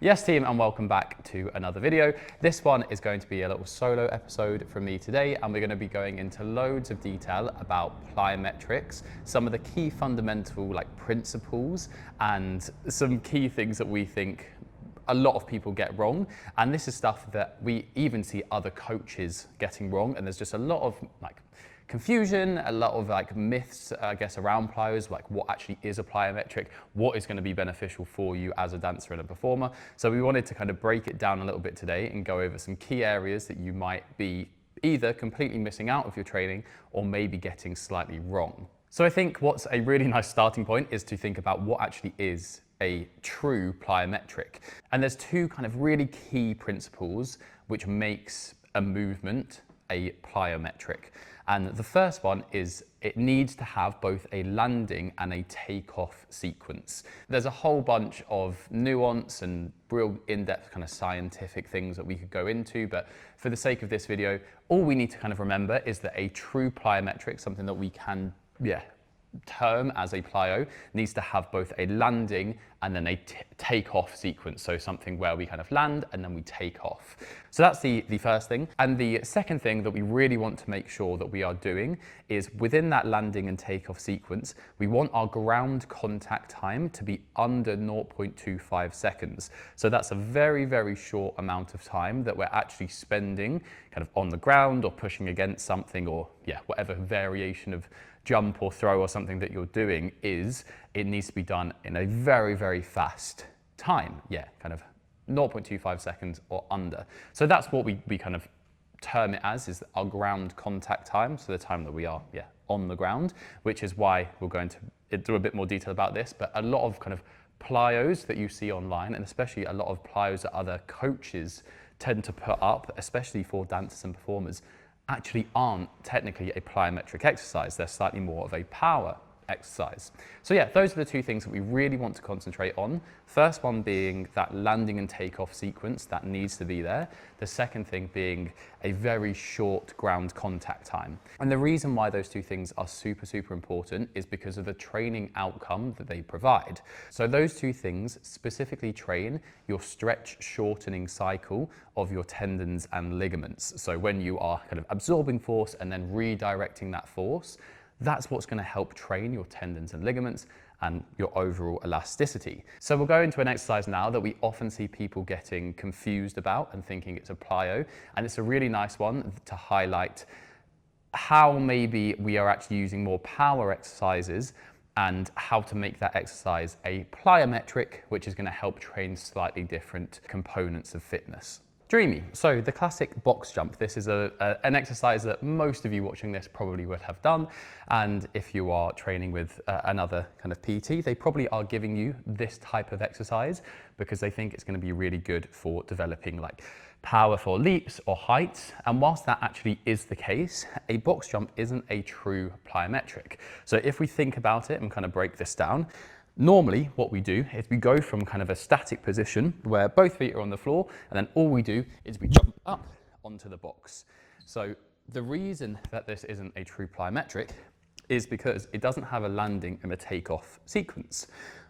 Yes team, and welcome back to another video. This one is going to be a little solo episode from me today, and we're going to be going into loads of detail about plyometrics, some of the key fundamental principles and some key things that we think a lot of people get wrong. And this is stuff that we even see other coaches getting wrong, and there's just a lot of confusion, a lot of myths, I guess, around plyos, like what actually is a plyometric, what is going to be beneficial for you as a dancer and a performer. So we wanted to kind of break it down a little bit today and go over some key areas that you might be either completely missing out of your training or maybe getting slightly wrong. So I think what's a really nice starting point is to think about what actually is a true plyometric. And there's two kind of really key principles which makes a movement a plyometric. And the first one is it needs to have both a landing and a takeoff sequence. There's a whole bunch of nuance and real in-depth kind of scientific things that we could go into, but for the sake of this video, all we need to kind of remember is that a true plyometric, something that we can, term as a plyo, needs to have both a landing and then a take-off sequence. So something where we kind of land and then we take off. So that's the first thing. And the second thing that we really want to make sure that we are doing is within that landing and take-off sequence, we want our ground contact time to be under 0.25 seconds. So that's a very, very short amount of time that we're actually spending kind of on the ground or pushing against something, or whatever variation of jump or throw or something that you're doing is, it needs to be done in a very, very fast time. Kind of 0.25 seconds or under. So that's what we kind of term it as, is our ground contact time. So the time that we are, on the ground, which is why we're going to do a bit more detail about this. But a lot of kind of plyos that you see online, and especially a lot of plyos that other coaches tend to put up, especially for dancers and performers, actually aren't technically a plyometric exercise. They're slightly more of a power exercise. So those are the two things that we really want to concentrate on. First one being that landing and takeoff sequence that needs to be there. The second thing being a very short ground contact time. And the reason why those two things are super, super important is because of the training outcome that they provide. So those two things specifically train your stretch shortening cycle of your tendons and ligaments. So when you are kind of absorbing force and then redirecting that force, that's what's going to help train your tendons and ligaments and your overall elasticity. So we'll go into an exercise now that we often see people getting confused about and thinking it's a plyo. And it's a really nice one to highlight how maybe we are actually using more power exercises and how to make that exercise a plyometric, which is going to help train slightly different components of fitness. Dreamy. So the classic box jump, this is an exercise that most of you watching this probably would have done. And if you are training with another kind of PT, they probably are giving you this type of exercise because they think it's going to be really good for developing power for leaps or heights. And whilst that actually is the case, a box jump isn't a true plyometric. So if we think about it and kind of break this down, normally what we do is we go from kind of a static position where both feet are on the floor, and then all we do is we jump up onto the box. So the reason that this isn't a true plyometric is because it doesn't have a landing and a takeoff sequence.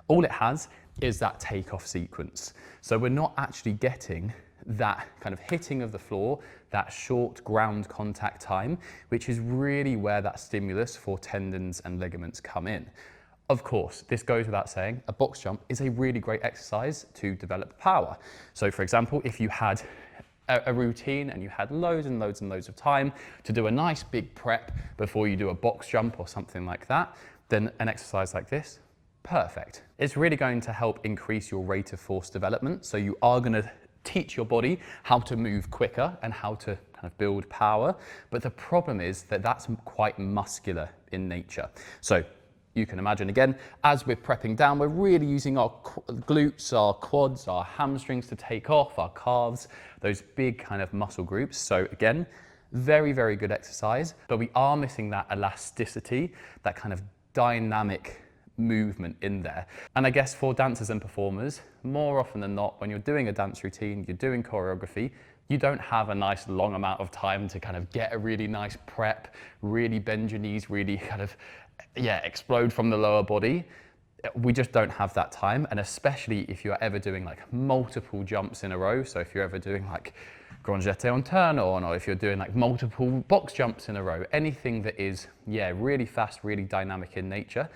All it has is that takeoff sequence. So we're not actually getting that kind of hitting of the floor, that short ground contact time, which is really where that stimulus for tendons and ligaments come in. Of course, this goes without saying, a box jump is a really great exercise to develop power. So for example, if you had a routine and you had loads and loads and loads of time to do a nice big prep before you do a box jump or something like that, then an exercise like this, perfect. It's really going to help increase your rate of force development. So you are going to teach your body how to move quicker and how to kind of build power. But the problem is that that's quite muscular in nature. So you can imagine, again, as we're prepping down, we're really using our glutes, our quads, our hamstrings to take off, our calves, those big kind of muscle groups. So again, very, very good exercise, but we are missing that elasticity, that kind of dynamic movement in there. And I guess for dancers and performers, more often than not, when you're doing a dance routine, you're doing choreography, you don't have a nice long amount of time to kind of get a really nice prep, really bend your knees, really kind of explode from the lower body. we just don't have that time. And especially if you're ever doing like multiple jumps in a row. So if you're ever doing like grand jeté en turn on, or if you're doing like multiple box jumps in a row, anything that is, yeah, really fast, really dynamic in nature,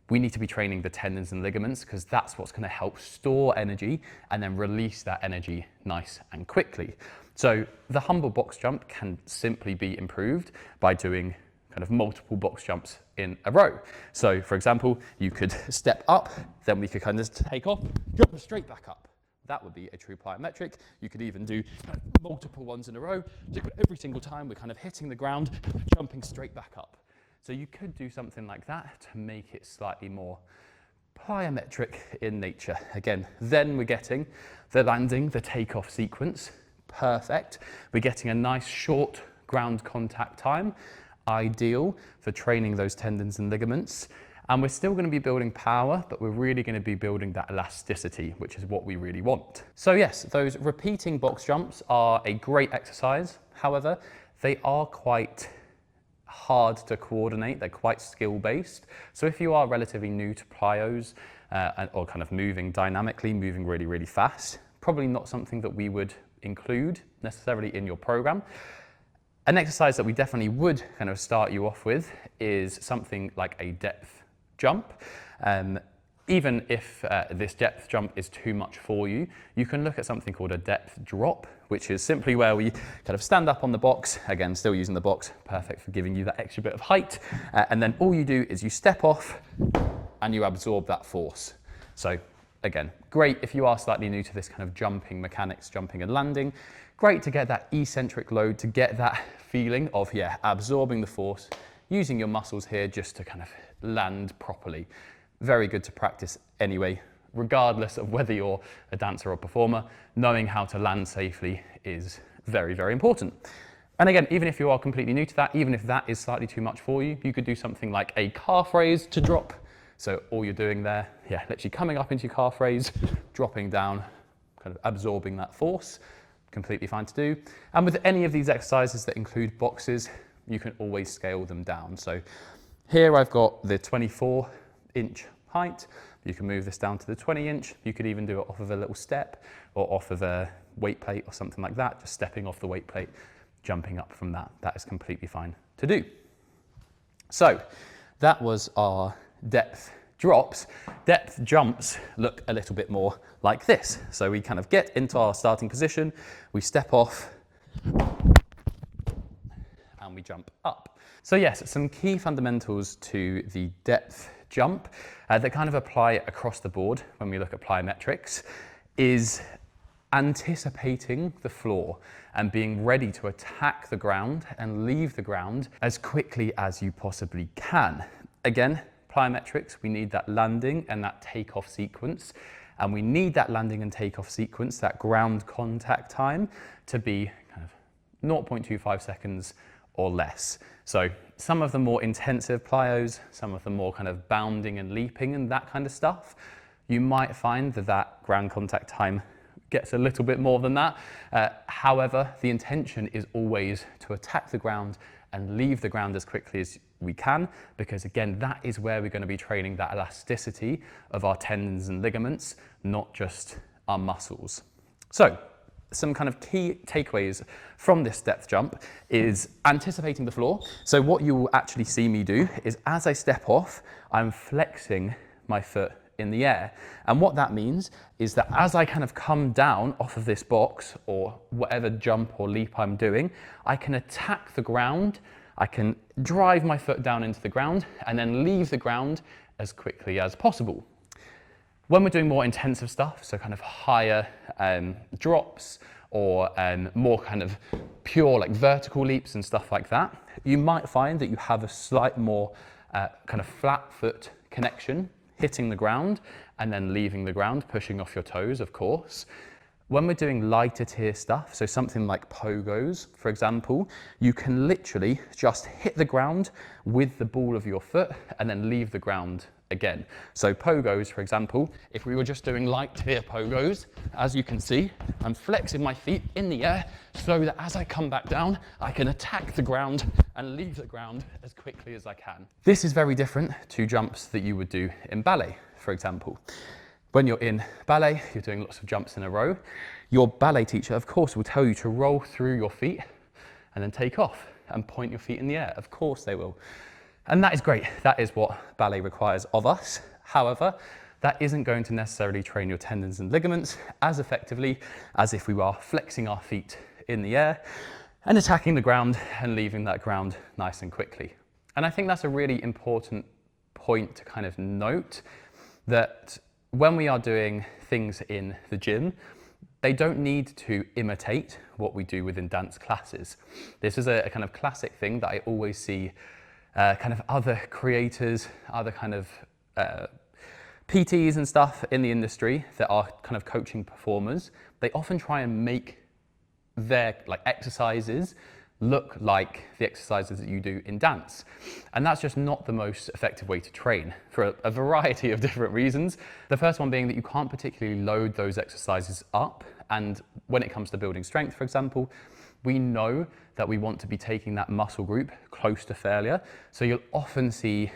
we need to be training the tendons and ligaments, because that's what's going to help store energy and then release that energy nice and quickly. So the humble box jump can simply be improved by doing kind of multiple box jumps in a row. So for example, you could step up, then we could kind of take off, jump straight back up. That would be a true plyometric. You could even do multiple ones in a row. So every single time we're kind of hitting the ground, jumping straight back up. So you could do something like that to make it slightly more plyometric in nature. Again, then we're getting the landing, the takeoff sequence, perfect. We're getting a nice short ground contact time, ideal for training those tendons and ligaments. And we're still going to be building power, but we're really going to be building that elasticity, which is what we really want. So yes, those repeating box jumps are a great exercise. However, they are quite hard to coordinate. They're quite skill-based. So if you are relatively new to plyos or kind of moving dynamically, moving really, really fast, probably not something that we would include necessarily in your program. An exercise that we definitely would kind of start you off with is something like a depth jump. Even if this depth jump is too much for you, you can look at something called a depth drop, which is simply where we kind of stand up on the box, again, still using the box, perfect for giving you that extra bit of height. And then all you do is you step off and you absorb that force. So again, great if you are slightly new to this kind of jumping mechanics, jumping and landing. Great to get that eccentric load, to get that feeling of, yeah, absorbing the force, using your muscles here just to kind of land properly. Very good to practice anyway, regardless of whether you're a dancer or performer. Knowing how to land safely is very, very important. And again, even if you are completely new to that, even if that is slightly too much for you, you could do something like a calf raise to drop. So all you're doing there, yeah, literally coming up into your calf raise, dropping down, kind of absorbing that force, completely fine to do. And with any of these exercises that include boxes, you can always scale them down. So here I've got the 24-inch height. You can move this down to the 20-inch. You could even do it off of a little step or off of a weight plate or something like that, just stepping off the weight plate, jumping up from that. That is completely fine to do. So that was our depth drops. Depth jumps look a little bit more like this. So we kind of get into our starting position, we step off, and we jump up. So yes, some key fundamentals to the depth jump that kind of apply across the board when we look at plyometrics is anticipating the floor and being ready to attack the ground and leave the ground as quickly as you possibly can. Again, plyometrics, we need that landing and that takeoff sequence, and we need that landing and takeoff sequence, that ground contact time, to be kind of 0.25 seconds or less. So some of the more intensive plyos, some of the more kind of bounding and leaping and that kind of stuff, you might find that that ground contact time gets a little bit more than that. However, the intention is always to attack the ground and leave the ground as quickly as we can, because again, that is where we're going to be training that elasticity of our tendons and ligaments, not just our muscles. So some kind of key takeaways from this depth jump is anticipating the floor. So what you will actually see me do is, as I step off, I'm flexing my foot in the air. And what that means is that as I kind of come down off of this box or whatever jump or leap I'm doing, I can attack the ground, I can drive my foot down into the ground and then leave the ground as quickly as possible. When we're doing more intensive stuff, so kind of higher drops or more kind of pure like vertical leaps and stuff like that, you might find that you have a slight more kind of flat foot connection, hitting the ground and then leaving the ground, pushing off your toes, of course. When we're doing lighter tier stuff, so something like pogos, for example, you can literally just hit the ground with the ball of your foot and then leave the ground again. So pogos, for example, if we were just doing light tier pogos, as you can see, I'm flexing my feet in the air so that as I come back down, I can attack the ground and leave the ground as quickly as I can. This is very different to jumps that you would do in ballet, for example. When you're in ballet, you're doing lots of jumps in a row. Your ballet teacher, of course, will tell you to roll through your feet and then take off and point your feet in the air. Of course they will. And that is great. That is what ballet requires of us. However, that isn't going to necessarily train your tendons and ligaments as effectively as if we were flexing our feet in the air and attacking the ground and leaving that ground nice and quickly. And I think that's a really important point to kind of note, that when we are doing things in the gym, they don't need to imitate what we do within dance classes. This is a kind of classic thing that I always see kind of other creators, other kind of PTs and stuff in the industry that are kind of coaching performers. They often try and make their exercises look like the exercises that you do in dance. And that's just not the most effective way to train for a variety of different reasons. The first one being that you can't particularly load those exercises up. And when it comes to building strength, for example, we know that we want to be taking that muscle group close to failure. So you'll often see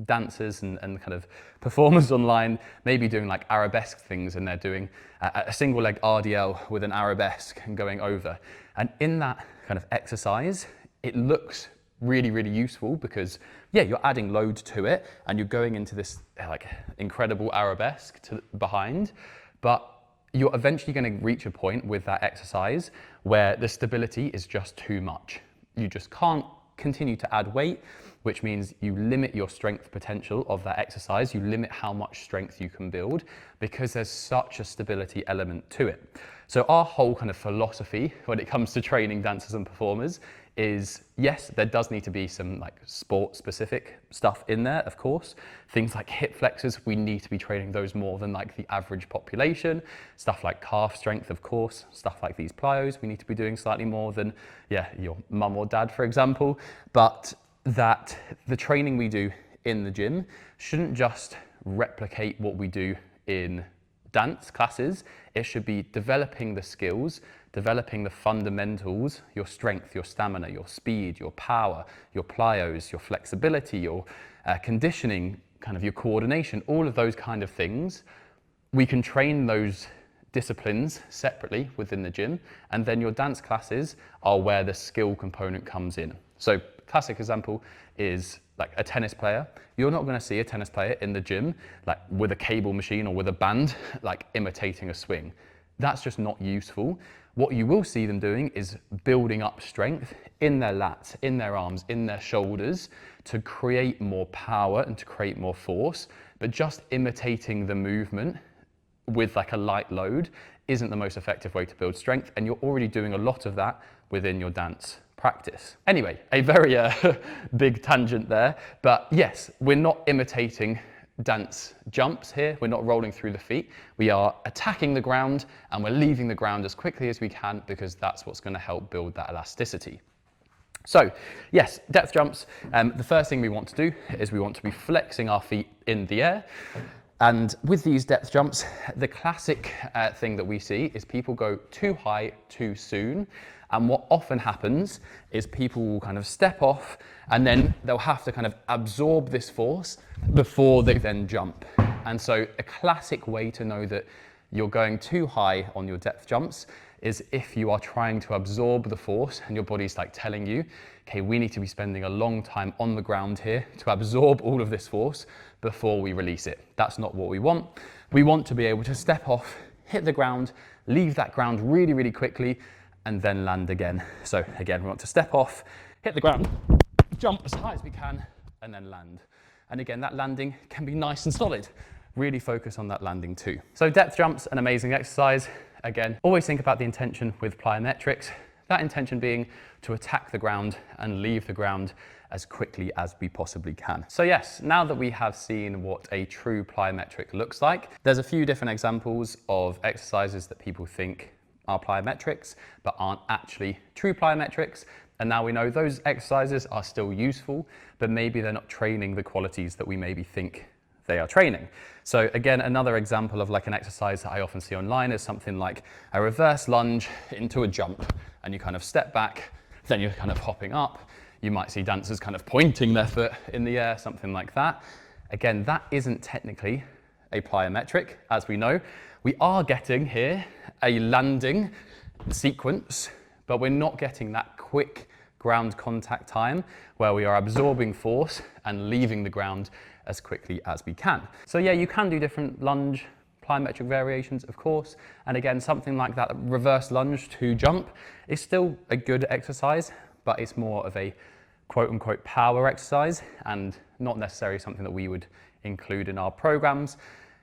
dancers and kind of performers online maybe doing like arabesque things, and they're doing a single leg RDL with an arabesque and going over. And in that kind of exercise, it looks really, really useful because, yeah, you're adding load to it and you're going into this like incredible arabesque behind, but you're eventually going to reach a point with that exercise where the stability is just too much. You just can't continue to add weight, which means you limit your strength potential of that exercise. You limit how much strength you can build because there's such a stability element to it. So our whole kind of philosophy when it comes to training dancers and performers is, yes, there does need to be some like sport specific stuff in there, of course. Things like hip flexors, we need to be training those more than like the average population. Stuff like calf strength, of course. Stuff like these plyos, we need to be doing slightly more than, yeah, your mum or dad, for example. But that the training we do in the gym shouldn't just replicate what we do in dance classes. It should be developing the skills, developing the fundamentals, your strength, your stamina, your speed, your power, your plyos, your flexibility, your conditioning, kind of your coordination, all of those kind of things. We can train those disciplines separately within the gym, and then your dance classes are where the skill component comes in. So classic example is like a tennis player. You're not going to see a tennis player in the gym like with a cable machine or with a band like imitating a swing. That's just not useful. What you will see them doing is building up strength in their lats, in their arms, in their shoulders to create more power and to create more force. But just imitating the movement with like a light load isn't the most effective way to build strength, and you're already doing a lot of that within your dance practice. Anyway, a very big tangent there, but yes, we're not imitating dance jumps here. We're not rolling through the feet. We are attacking the ground and we're leaving the ground as quickly as we can because that's what's going to help build that elasticity. So yes, depth jumps. The first thing we want to do is we want to be flexing our feet in the air. And with these depth jumps, the classic thing that we see is people go too high too soon. And what often happens is people will kind of step off and then they'll have to kind of absorb this force before they then jump. And so a classic way to know that you're going too high on your depth jumps is if you are trying to absorb the force and your body's like telling you, okay, we need to be spending a long time on the ground here to absorb all of this force before we release it. That's not what we want. We want to be able to step off, hit the ground, leave that ground really, really quickly, and then land again. So again, we want to step off, hit the ground, jump as high as we can, and then land. And again, that landing can be nice and solid. Really focus on that landing too. So depth jumps, an amazing exercise. Again, always think about the intention with plyometrics. That intention being to attack the ground and leave the ground as quickly as we possibly can. So yes, now that we have seen what a true plyometric looks like, there's a few different examples of exercises that people think are plyometrics, but aren't actually true plyometrics. And now we know those exercises are still useful, but maybe they're not training the qualities that we maybe think they are training. So again, another example of like an exercise that I often see online is something like a reverse lunge into a jump, and you kind of step back, then you're kind of hopping up. You might see dancers kind of pointing their foot in the air, something like that. Again, that isn't technically a plyometric, as we know. We are getting here a landing sequence, but we're not getting that quick ground contact time where we are absorbing force and leaving the ground as quickly as we can. So yeah, you can do different lunge plyometric variations, of course. And again, something like that reverse lunge to jump is still a good exercise, but it's more of a quote unquote power exercise and not necessarily something that we would include in our programs.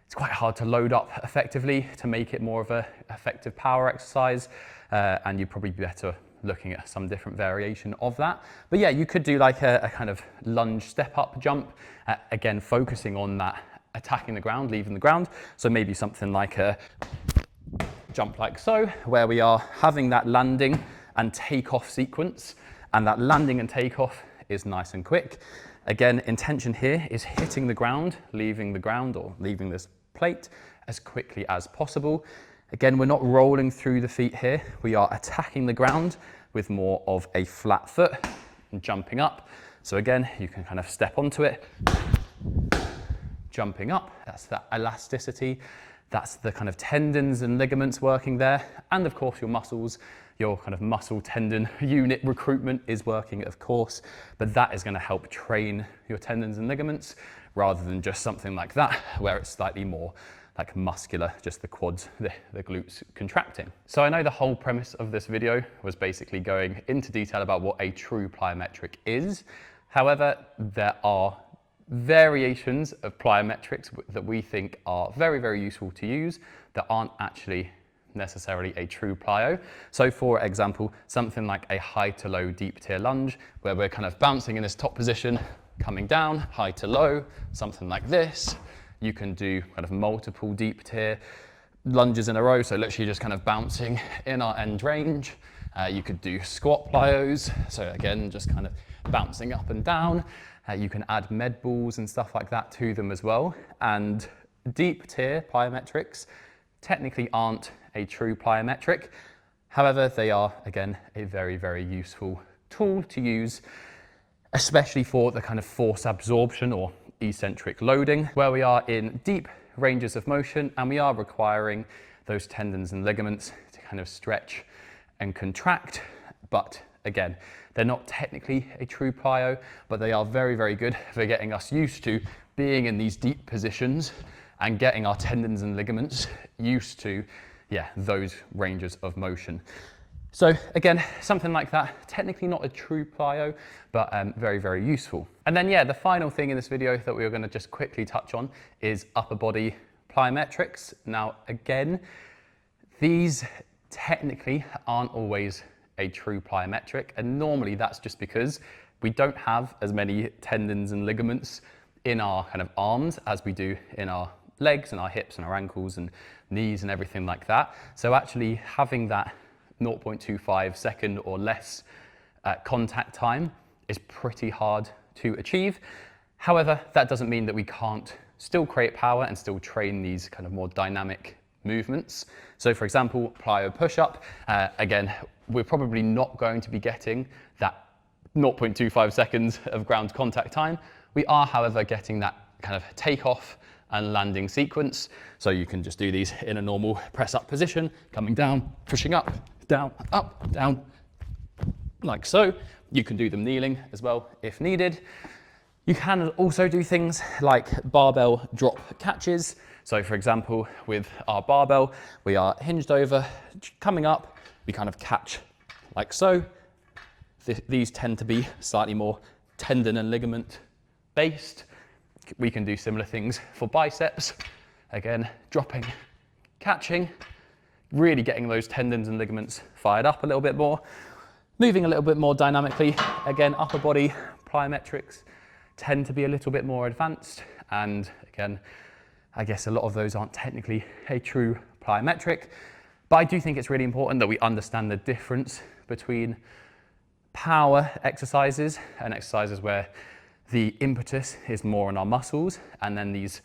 It's quite hard to load up effectively to make it more of an effective power exercise, and you'd probably be better looking at some different variation of that. But yeah, you could do like a kind of lunge step up jump, again focusing on that attacking the ground, leaving the ground. So maybe something like a jump like so, where we are having that landing and takeoff sequence, and that landing and takeoff is nice and quick. Again, intention here is hitting the ground, leaving the ground or leaving this plate as quickly as possible. Again, we're not rolling through the feet here. We are attacking the ground with more of a flat foot and jumping up. So again, you can kind of step onto it, jumping up. That's that elasticity. That's the kind of tendons and ligaments working there. And of course, your muscles, your kind of muscle tendon unit recruitment is working, of course, but that is going to help train your tendons and ligaments rather than just something like that, where it's slightly more like muscular, just the quads, the glutes contracting. So I know the whole premise of this video was basically going into detail about what a true plyometric is. However, there are variations of plyometrics that we think are very, very useful to use that aren't actually necessarily a true plyo. So for example, something like a high to low deep tier lunge, where we're kind of bouncing in this top position, coming down, high to low, something like this. You can do kind of multiple deep tier lunges in a row, so literally just kind of bouncing in our end range. You could do squat plyos, so again, just kind of bouncing up and down. You can add med balls and stuff like that to them as well. And deep tier plyometrics technically aren't a true plyometric. However, they are, again, a very, very useful tool to use, especially for the kind of force absorption or eccentric loading, where we are in deep ranges of motion and we are requiring those tendons and ligaments to kind of stretch and contract. But again, they're not technically a true plyo, but they are very, very good for getting us used to being in these deep positions and getting our tendons and ligaments used to, yeah, those ranges of motion. So again, something like that, technically not a true plyo, but very, very useful. And then yeah, the final thing in this video that we are going to just quickly touch on is upper body plyometrics. Now again, these technically aren't always a true plyometric, and normally that's just because we don't have as many tendons and ligaments in our kind of arms as we do in our legs and our hips and our ankles and knees and everything like that. So actually having that 0.25 second or less contact time is pretty hard to achieve. However, that doesn't mean that we can't still create power and still train these kind of more dynamic movements. So for example, plyo push-up, again, we're probably not going to be getting that 0.25 seconds of ground contact time. We are, however, getting that kind of takeoff and landing sequence. So you can just do these in a normal press up position, coming down, pushing up, down, like so. You can do them kneeling as well if needed. You can also do things like barbell drop catches. So for example, with our barbell, we are hinged over, coming up, we kind of catch like so. These tend to be slightly more tendon and ligament based. We can do similar things for biceps. Again, dropping, catching, really getting those tendons and ligaments fired up a little bit more. Moving a little bit more dynamically. Again, upper body plyometrics tend to be a little bit more advanced. And again, I guess a lot of those aren't technically a true plyometric. But I do think it's really important that we understand the difference between power exercises and exercises where the impetus is more on our muscles, and then these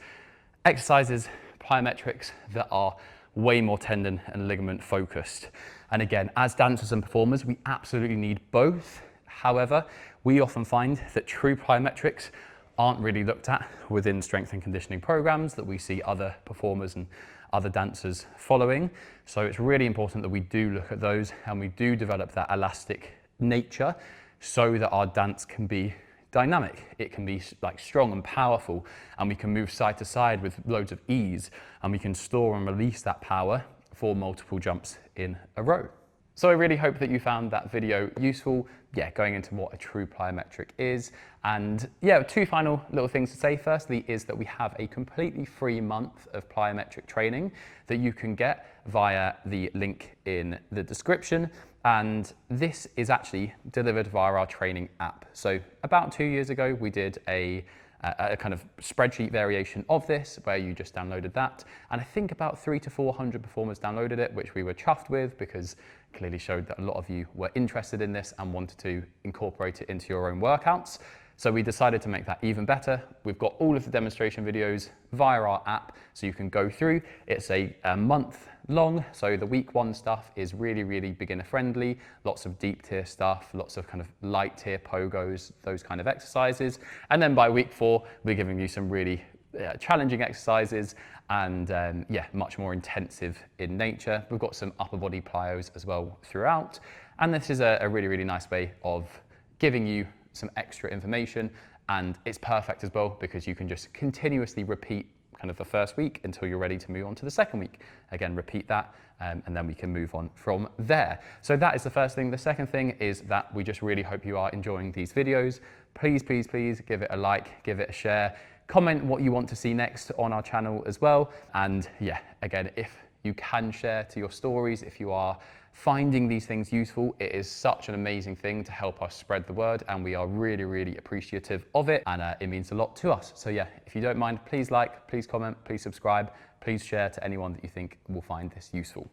exercises, plyometrics, that are way more tendon and ligament focused. And again, as dancers and performers, we absolutely need both. However, we often find that true plyometrics aren't really looked at within strength and conditioning programs that we see other performers and other dancers following. So it's really important that we do look at those and we do develop that elastic nature so that our dance can be dynamic. It can be like strong and powerful, and we can move side to side with loads of ease, and we can store and release that power for multiple jumps in a row. So I really hope that you found that video useful, going into what a true plyometric is. And two final little things to say. Firstly is that we have a completely free month of plyometric training that you can get via the link in the description. And this is actually delivered via our training app. So about 2 years ago, we did a kind of spreadsheet variation of this where you just downloaded that. And I think about 300 to 400 performers downloaded it, which we were chuffed with because clearly showed that a lot of you were interested in this and wanted to incorporate it into your own workouts. So we decided to make that even better. We've got all of the demonstration videos via our app, so you can go through. It's a month long, so the week 1 stuff is really, really beginner friendly. Lots of deep tier stuff, lots of kind of light tier pogos, those kind of exercises. And then by week 4, we're giving you some really challenging exercises and much more intensive in nature. We've got some upper body plyos as well throughout. And this is a really, really nice way of giving you some extra information, and it's perfect as well because you can just continuously repeat kind of the first week until you're ready to move on to the second week. Again, repeat that, and then we can move on from there. So that is the first thing. The second thing is that we just really hope you are enjoying these videos. Please, please, please give it a like, give it a share, comment what you want to see next on our channel as well. And again, if you can share to your stories, if you are finding these things useful, it is such an amazing thing to help us spread the word, and we are really, really appreciative of it, and it means a lot to us. So if you don't mind, please like, please comment, please subscribe, please share to anyone that you think will find this useful.